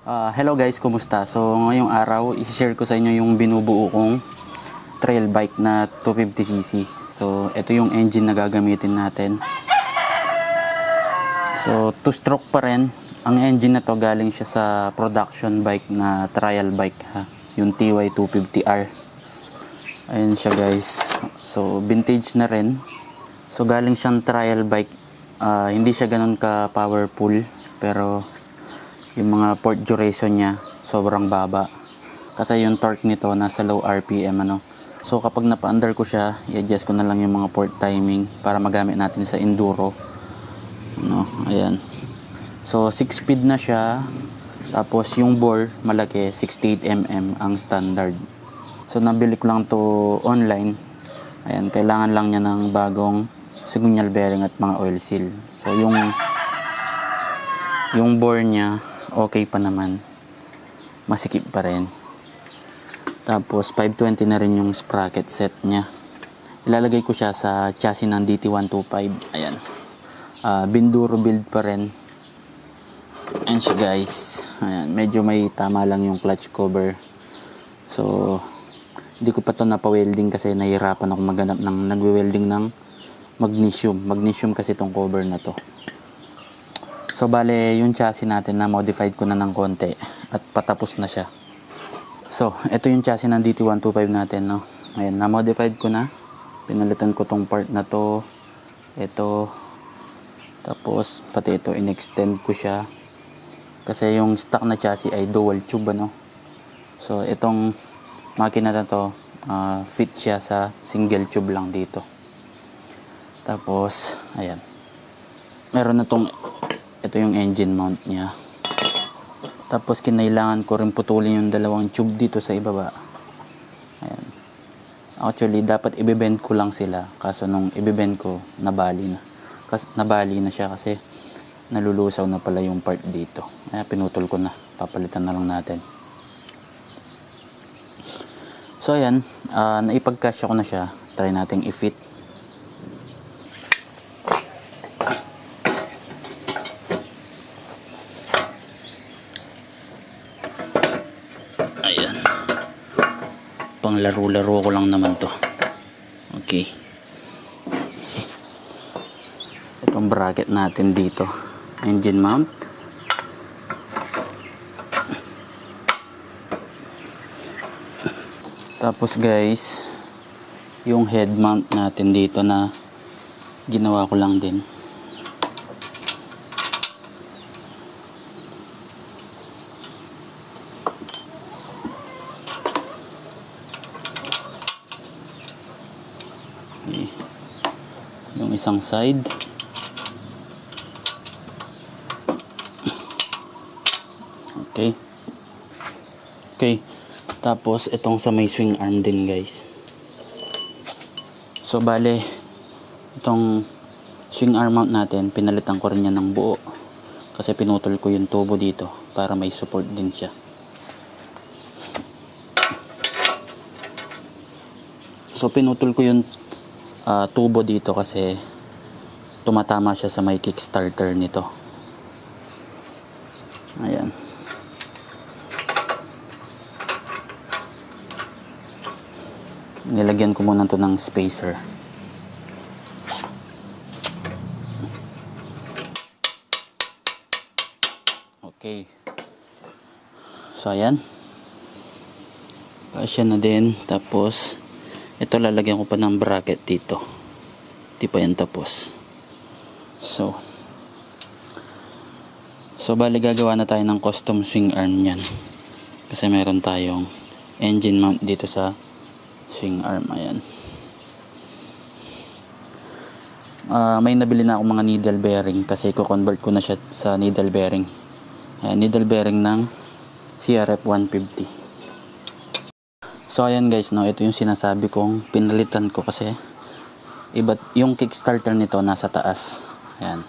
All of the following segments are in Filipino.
Hello guys, kumusta? So ngayong araw, i-share ko sa inyo yung binubuo kong trail bike na 250cc. So ito yung engine na gagamitin natin. So 2-stroke pa rin. Ang engine na to galing siya sa production bike na trial bike ha, yung TY250R. Ayun siya guys. So vintage na rin. So galing siyang trial bike. Hindi siya ganun ka powerful, pero yung mga port duration niya sobrang baba kasi yung torque nito nasa low RPM ano. So kapag napa-under ko siya, i-adjust ko na lang yung mga port timing para magamit natin sa enduro ano. Ayan, so 6 speed na siya, tapos yung bore malaki, 68mm ang standard. So nabili ko lang to online. Ayan, kailangan lang niya ng bagong signal bearing at mga oil seal. So yung bore niya okay pa naman, masikip pa rin. Tapos 520 na rin yung sprocket set nya. Ilalagay ko siya sa chassis ng DT125. Ayan, Binduro build pa rin. Ayan siya guys. Ayan, medyo may tama lang yung clutch cover. So hindi ko pa to napa-welding kasi nahihirapan ako maghanap ng nagwe-welding ng magnesium kasi tong cover na to. So bale yung chassis natin na modified ko na ng konti at patapos na siya. So ito yung chassis ng DT125 natin no. Ayan, na modified ko na. Pinalitan ko tong part na to, ito, tapos pati ito in-extend ko siya kasi yung stock na chassis ay dual tube ano. So itong makina na to fit siya sa single tube lang dito. Tapos ayan, meron na tong, ito yung engine mount niya. Tapos kinailangan ko rin putulin yung dalawang tube dito sa ibaba. Ayan. Actually dapat ibebend ko lang sila, kaso nung ibebend ko nabali na siya kasi nalulusaw na pala yung part dito. Kaya pinutol ko na, papalitan na lang natin. So ayan, naipagkasya ko na siya. Try nating i-fit. Ayan, pang laro-laro ko lang naman to. Okay, itong bracket natin dito, engine mount. Tapos guys, yung head mount natin dito na ginawa ko lang din. Okay. Yung isang side. Okay. Okay. Tapos itong sa may swing arm din guys. So bale, itong swing arm mount natin, pinalitan ko rin yan ng buo kasi pinutol ko yung tubo dito para may support din siya. So pinutol ko yung tubo dito kasi tumatama siya sa may kickstarter nito. Ayan. Nilagyan ko muna to ng spacer. Okay. So ayan, kasya na din. Tapos ito lalagyan ko pa ng bracket dito. Di pa yan tapos. So bali gagawa na tayo ng custom swing arm yan kasi meron tayong engine mount dito sa swing arm. Ayan, may nabili na akong mga needle bearing kasi ko-convert ko na siya sa needle bearing. Ayan, needle bearing ng CRF 150. So ayan guys, no, ito yung sinasabi kong pinalitan ko kasi iba yung kickstarter nito nasa taas. Ayan.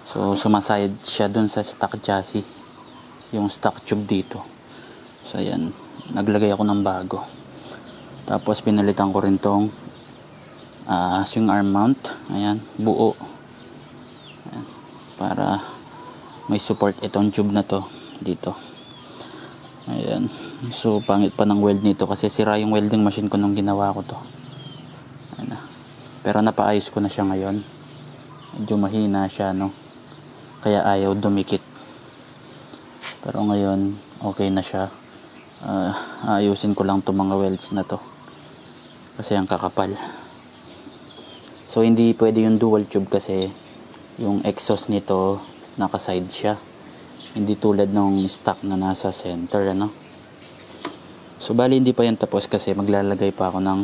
So sumaside siya dun sa stock chassis, yung stock tube dito. So ayan, naglagay ako ng bago. Tapos pinalitan ko rin tong swing arm mount. Ayan, buo. Ayan, para may support itong tube na to dito. Ayan. So pangit pa ng weld nito kasi sira yung welding machine ko nung ginawa ko to. Ayan na. Pero napaayos ko na siya ngayon. Medyo mahina siya, no, kaya ayaw dumikit. Pero ngayon okay na siya. Ayusin ko lang itong mga welds na to kasi ang kakapal. So hindi pwede yung dual tube kasi yung exhaust nito naka-side siya, hindi tulad ng stock na nasa center, ano. So bali hindi pa yan tapos kasi maglalagay pa ako ng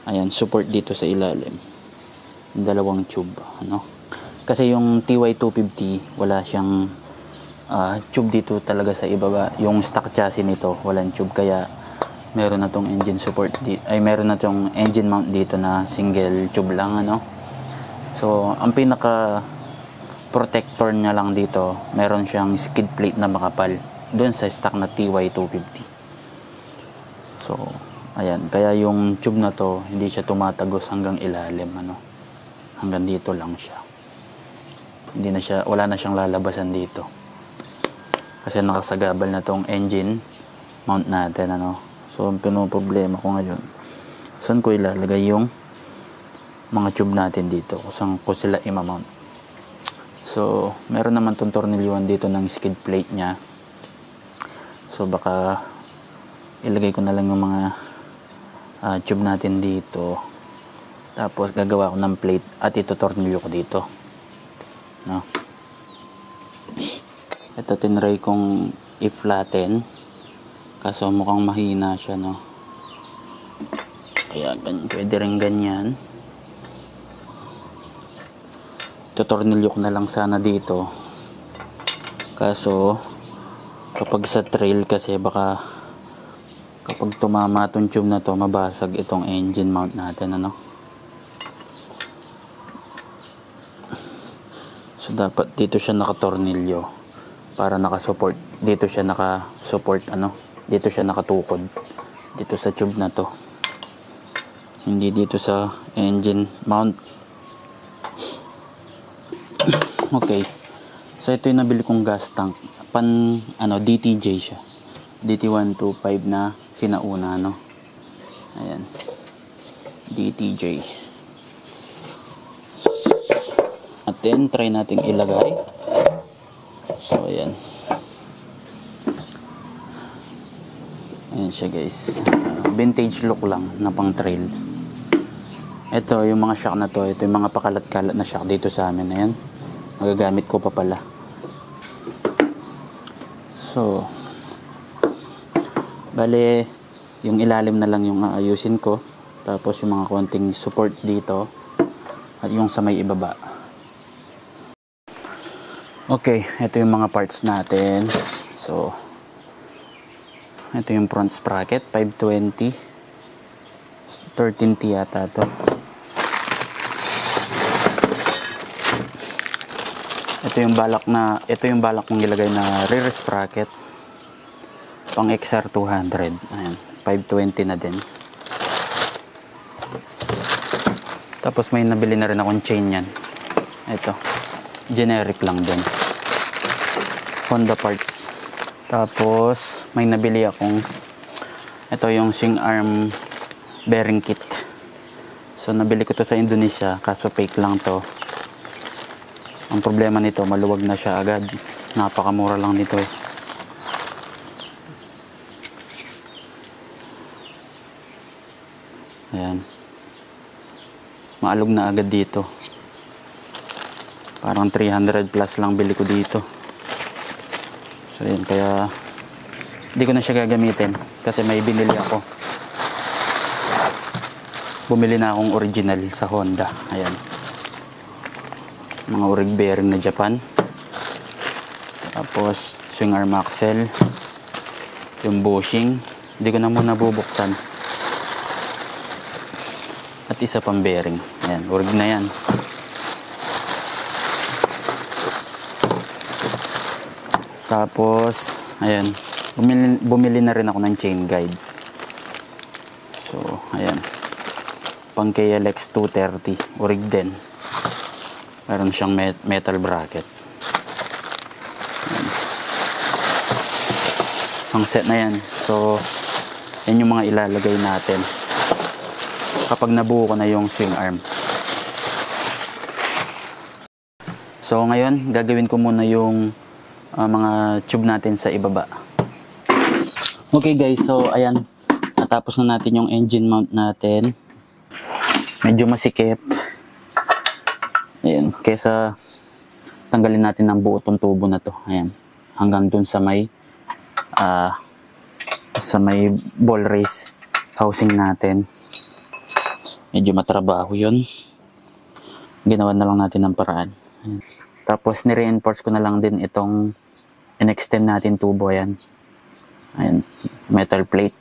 ayan, support dito sa ilalim, yung dalawang tube, ano. Kasi yung TY250 wala siyang tube dito talaga sa ibaba. Yung stock chassis nito walang tube, kaya meron na tong engine support meron na tong engine mount dito na single tube lang, ano. So ang pinaka protector niya lang dito, meron siyang skid plate na makapal doon sa stock na TY250. So ayan, kaya yung tube na to hindi siya tumatagos hanggang ilalim, ano, hanggang dito lang siya. Hindi na siya, wala na siyang lalabasan dito kasi nakasagabal na tong engine mount natin, ano. So ang pinoproblema ko ngayon, saan ko ilalagay yung mga tube natin dito, kung saan ko sila imamount. So meron naman tong tornilyuhan dito ng skid plate nya, so baka ilagay ko na lang yung mga tube natin dito, tapos gagawa ko ng plate at ito tornilyo ko dito, no. Ito tinry kong i-flatten kaso mukhang mahina siya, no. Kaya pwede rin ganyan. Tutornilyo ko na lang sana dito kaso kapag sa trail kasi baka kapag tumama itong tube na to mabasag itong engine mount natin, ano. So dapat dito siya nakatornilyo para nakasupport, dito siya nakasupport, ano, dito siya nakatukod dito sa tube na to, hindi dito sa engine mount. Okay, so ito yung nabili kong gas tank, DTJ siya, DT125 na sinauna, no. Ayan, DTJ. At then try nating ilagay. So ayan, ayan siya guys, vintage look lang na pang trail. Ito yung mga shock na to, ito yung mga pakalat-kalat na shock dito sa amin. Ayan, magagamit ko pa pala. So bale yung ilalim na lang yung aayusin ko, tapos yung mga konting support dito at yung sa may ibaba. Okay, ito yung mga parts natin. So ito yung front sprocket 520 13T yata to. Ito yung balak kong ilagay na rear sprocket pang XR200. Ayan, 520 na din. Tapos may nabili na rin akong chain yan. Ito, generic lang din, Honda parts. Tapos may nabili akong ito yung swing arm bearing kit. So nabili ko to sa Indonesia kaso fake lang to. Ang problema nito, maluwag na siya agad. Napakamura lang nito eh. Ayan, maalog na agad dito. Parang 300 plus lang bili ko dito. So yun, kaya hindi ko na siya gagamitin kasi may binili ako. Bumili na akong original sa Honda. Ayan, mga orig bearing na Japan. Tapos swing arm axle, yung bushing hindi ko na muna bubuksan, at isa pang bearing. Ayan, orig na yan. Tapos ayan, bumili na rin ako ng chain guide. So ayan, pang KLX 230, orig din. Meron siyang metal bracket. Ayan. isang set na yan. So, yan yung mga ilalagay natin kapag nabuo ko na yung swing arm. So, ngayon, gagawin ko muna yung mga tube natin sa ibaba. Okay guys, so ayan, natapos na natin yung engine mount natin. Medyo masikip. Ayan, kesa tanggalin natin ng buo tong tubo na to. Ayan, hanggang dun sa may ball race housing natin. Medyo matrabaho yun. Ginawa na lang natin ng paraan. Ayan. Tapos nire-reinforce ko na lang din itong in-extend natin tubo. Ayan. Ayan, metal plate.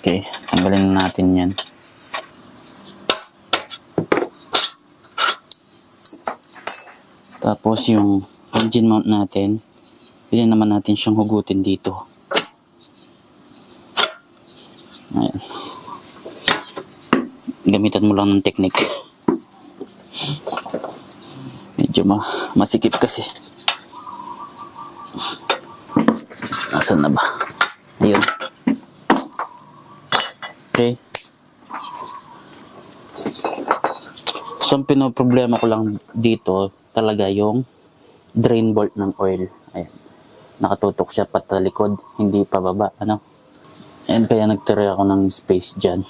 Okay, tanggalin na natin yan. Tapos yung engine mount natin, pwede naman natin siyang hugutin dito. Ayan. Gamitan mo lang ng technique. Medyo masikip kasi. Nasaan na ba? Ayun. Okay. So, ang pinoproblema ko lang dito talaga yung drain bolt ng oil. Ayan. Nakatutok siya patalikod, hindi pababa. Ano? And kaya nagtira ako ng space dyan.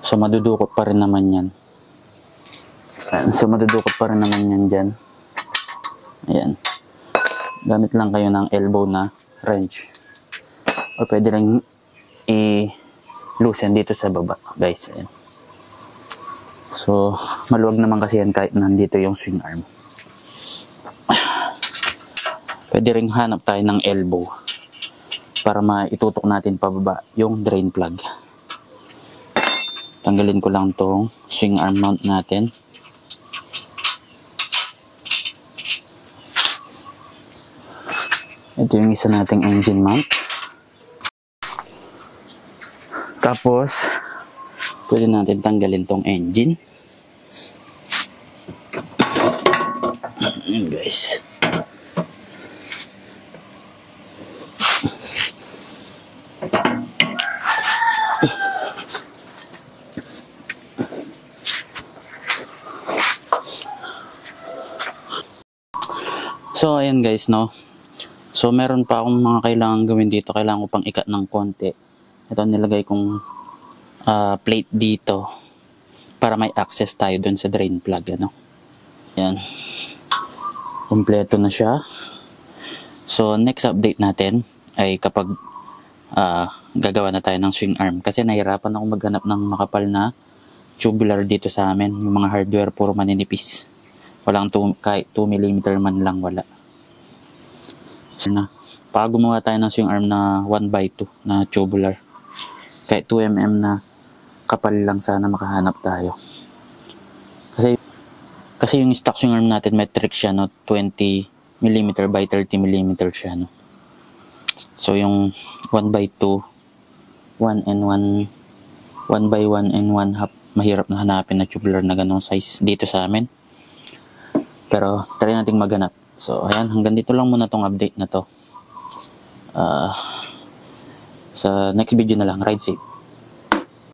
So, madudukot pa rin naman yan. Ayan. So, madudukot pa rin naman yan dyan. Ayan. Gamit lang kayo ng elbow na wrench. O pwede lang i-loosen dito sa baba, guys. Ayan. So, maluwag naman kasi yan kahit nandito yung swing arm. Pwede ring hanap tayo ng elbow para maitutok natin pababa yung drain plug. Tanggalin ko lang tong swing arm mount natin. Ito yung isa nating engine mount. Tapos, pwede natin tanggalin tong engine. Ayan guys. So, ayan guys, no. So, meron pa akong mga kailangan gawin dito. Kailangan ko pang ikat ng konti. Ito, nilagay kong plate dito para may access tayo dun sa drain plug, ano. Ayan. Kompleto na siya. So, next update natin ay kapag gagawa na tayo ng swing arm. Kasi nahirapan ako maghanap ng makapal na tubular dito sa amin. Yung mga hardware, puro maninipis. Walang kahit 2 mm man lang, wala. So, pag gumawa tayo ng swing arm na 1x2 na tubular, kahit 2 mm na kapal lang sana makahanap tayo. Kasi yung stock swing arm natin metric siya, no, 20 mm by 30 mm siya, no. So yung 1x2, 1 and 1, 1x1 and 1 half, mahirap na hanapin na tubular na ganong size dito sa amin. Pero try nating maghanap. So ayan, hanggang dito lang muna tong update na to. Sa next video na lang, ride safe.